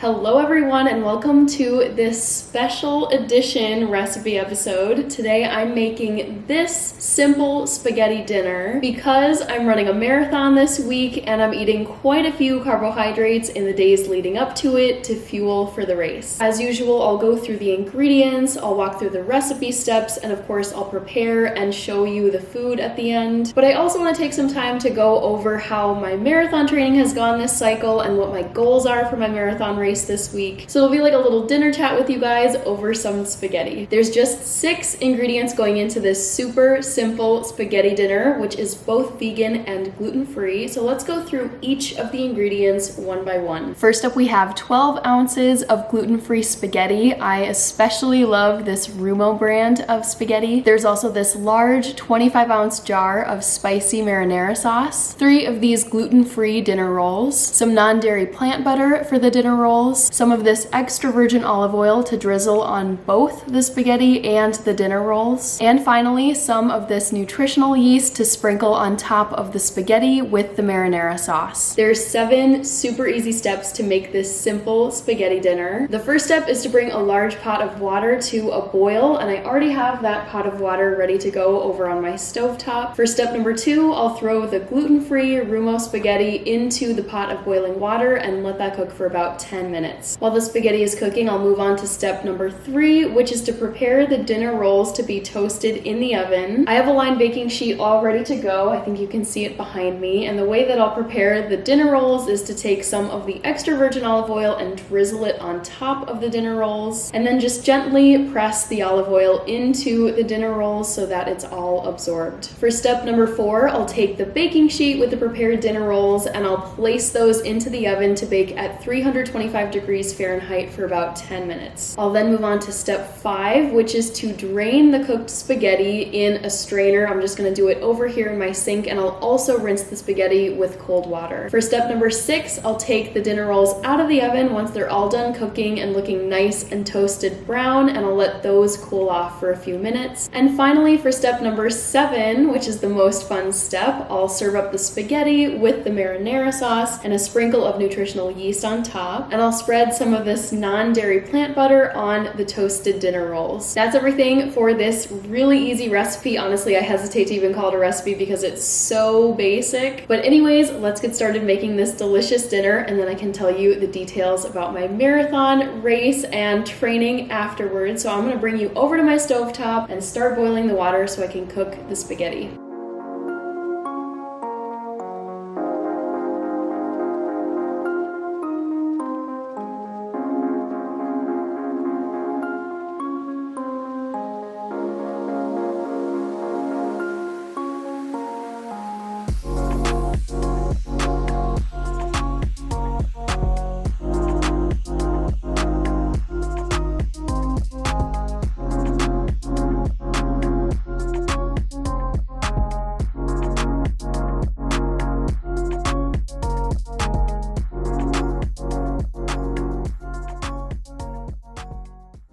Hello everyone and welcome to this special edition recipe episode. Today I'm making this simple spaghetti dinner because I'm running a marathon this week and I'm eating quite a few carbohydrates in the days leading up to it to fuel for the race. As usual, I'll go through the ingredients, I'll walk through the recipe steps, and of course I'll prepare and show you the food at the end. But I also want to take some time to go over how my marathon training has gone this cycle and what my goals are for my marathon race this week. So it'll be like a little dinner chat with you guys over some spaghetti. There's just 6 ingredients going into this super simple spaghetti dinner, which is both vegan and gluten-free. So let's go through each of the ingredients one by one. First up, we have 12 ounces of gluten-free spaghetti. I especially love this Rumo brand of spaghetti. There's also this large 25-ounce jar of spicy marinara sauce, 3 of these gluten-free dinner rolls, some non-dairy plant butter for the dinner rolls, some of this extra virgin olive oil to drizzle on both the spaghetti and the dinner rolls, and finally some of this nutritional yeast to sprinkle on top of the spaghetti with the marinara sauce. There's 7 super easy steps to make this simple spaghetti dinner. The first step is to bring a large pot of water to a boil, and I already have that pot of water ready to go over on my stovetop. For step number 2, I'll throw the gluten-free Rumo spaghetti into the pot of boiling water and let that cook for about 10 minutes. While the spaghetti is cooking, I'll move on to step number 3, which is to prepare the dinner rolls to be toasted in the oven. I have a lined baking sheet all ready to go. I think you can see it behind me. And the way that I'll prepare the dinner rolls is to take some of the extra virgin olive oil and drizzle it on top of the dinner rolls, and then just gently press the olive oil into the dinner rolls so that it's all absorbed. For step number 4, I'll take the baking sheet with the prepared dinner rolls and I'll place those into the oven to bake at 325 degrees Fahrenheit for about 10 minutes. I'll then move on to step 5, which is to drain the cooked spaghetti in a strainer. I'm just going to do it over here in my sink, and I'll also rinse the spaghetti with cold water. For step number 6, I'll take the dinner rolls out of the oven once they're all done cooking and looking nice and toasted brown, and I'll let those cool off for a few minutes. And finally, for step number 7, which is the most fun step, I'll serve up the spaghetti with the marinara sauce and a sprinkle of nutritional yeast on top, and I'll spread some of this non-dairy plant butter on the toasted dinner rolls. That's everything for this really easy recipe. Honestly, I hesitate to even call it a recipe because it's so basic. But anyways, let's get started making this delicious dinner, and then I can tell you the details about my marathon race and training afterwards. So I'm going to bring you over to my stovetop and start boiling the water so I can cook the spaghetti.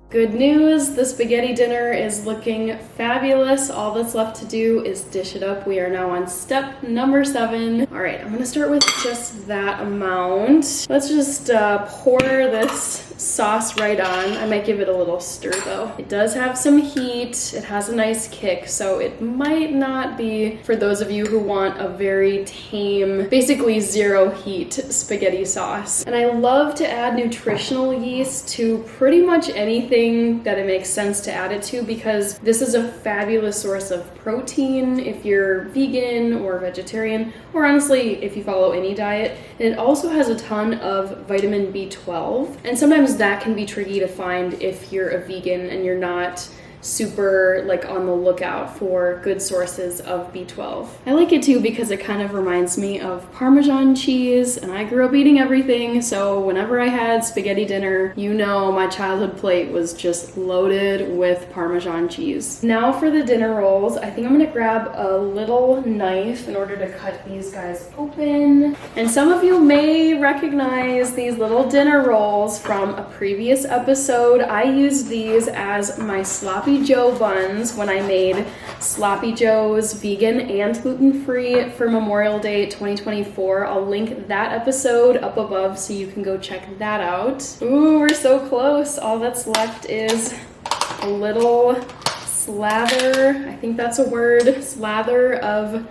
Good news, the spaghetti dinner is looking fabulous. All that's left to do is dish it up. We are now on step number 7. All right, I'm gonna start with just that amount. Let's just pour this sauce right on. I might give it a little stir though. It does have some heat. It has a nice kick, so it might not be for those of you who want a very tame, basically zero heat spaghetti sauce. And I love to add nutritional yeast to pretty much anything that it makes sense to add it to, because this is a fabulous source of protein if you're vegan or vegetarian, or honestly if you follow any diet. And it also has a ton of vitamin B12, and sometimes that can be tricky to find if you're a vegan and you're not super on the lookout for good sources of B12. I like it too because it kind of reminds me of Parmesan cheese, and I grew up eating everything, so whenever I had spaghetti dinner, you know my childhood plate was just loaded with Parmesan cheese. Now for the dinner rolls, I think I'm gonna grab a little knife in order to cut these guys open. And some of you may recognize these little dinner rolls from a previous episode. I used these as my sloppy Sloppy Joe buns when I made Sloppy Joe's vegan and gluten-free for Memorial Day 2024. I'll link that episode up above so you can go check that out. Ooh, we're so close. All that's left is a little slather, I think that's a word, slather of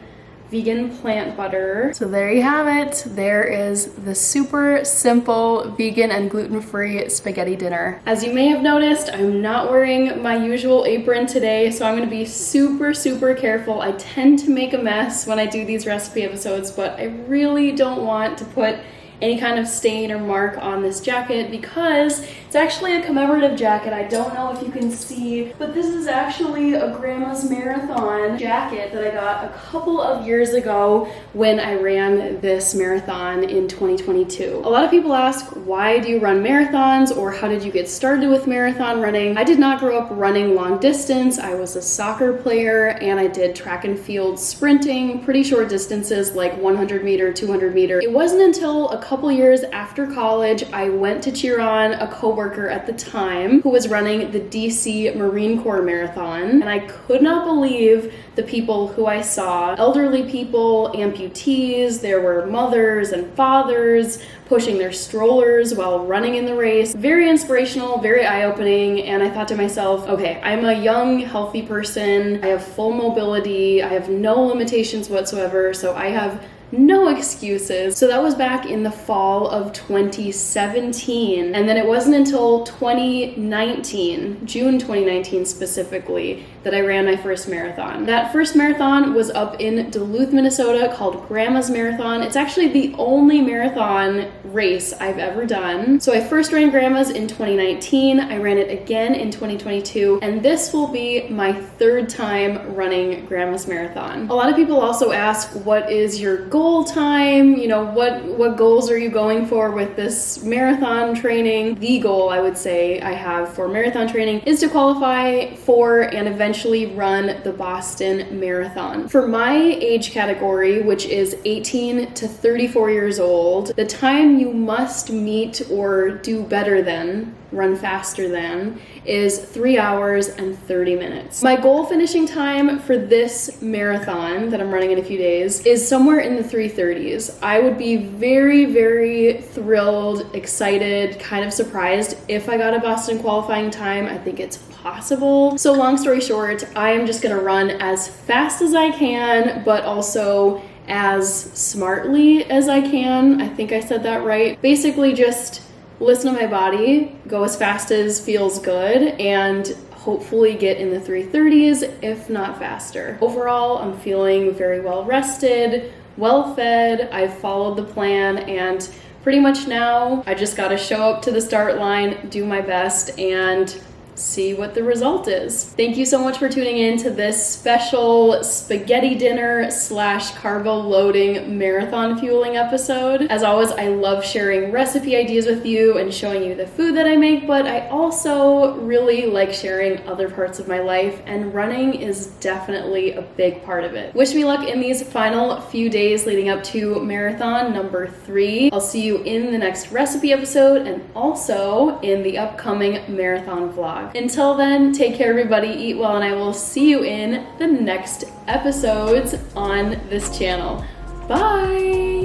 vegan plant butter. So there you have it. There is the super simple vegan and gluten-free spaghetti dinner. As you may have noticed, I'm not wearing my usual apron today, so I'm gonna be super careful. I tend to make a mess when I do these recipe episodes, but I really don't want to put any kind of stain or mark on this jacket because it's actually a commemorative jacket. I don't know if you can see, but this is actually a Grandma's Marathon jacket that I got a couple of years ago when I ran this marathon in 2022. A lot of people ask, why do you run marathons, or how did you get started with marathon running? I did not grow up running long distance. I was a soccer player and I did track and field sprinting, pretty short distances like 100 meter, 200 meter. It wasn't until a couple years after college I went to cheer on a coworker at the time who was running the DC Marine Corps Marathon, and I could not believe the people who I saw. Elderly people, amputees, there were mothers and fathers pushing their strollers while running in the race. Very inspirational, very eye-opening, and I thought to myself, okay, I'm a young, healthy person, I have full mobility, I have no limitations whatsoever, so I have no excuses. So that was back in the fall of 2017. And then it wasn't until 2019, June 2019 specifically, that I ran my first marathon. That first marathon was up in Duluth, Minnesota, called Grandma's Marathon. It's actually the only marathon race I've ever done. So I first ran Grandma's in 2019. I ran it again in 2022. And this will be my third time running Grandma's Marathon. A lot of people also ask, what is your goal time? You know, what goals are you going for with this marathon training? The goal I would say I have for marathon training is to qualify for and eventually run the Boston Marathon. For my age category, which is 18 to 34 years old, the time you must meet or do better than, run faster than, is 3 hours and 30 minutes. My goal finishing time for this marathon that I'm running in a few days is somewhere in the 3:30s. I would be very thrilled, excited, kind of surprised if I got a Boston qualifying time. I think it's possible. So long story short, I am just gonna run as fast as I can, but also as smartly as I can. I think I said that right. Basically just listen to my body, go as fast as feels good, and hopefully get in the 3:30s, if not faster. Overall, I'm feeling very well rested, well fed, I've followed the plan, and pretty much now I just gotta show up to the start line, do my best, and see what the result is. Thank you so much for tuning in to this special spaghetti dinner / carbo loading marathon fueling episode. As always, I love sharing recipe ideas with you and showing you the food that I make, but I also really like sharing other parts of my life, and running is definitely a big part of it. Wish me luck in these final few days leading up to marathon number 3. I'll see you in the next recipe episode and also in the upcoming marathon vlog. Until then, take care everybody, eat well, and I will see you in the next episodes on this channel. Bye!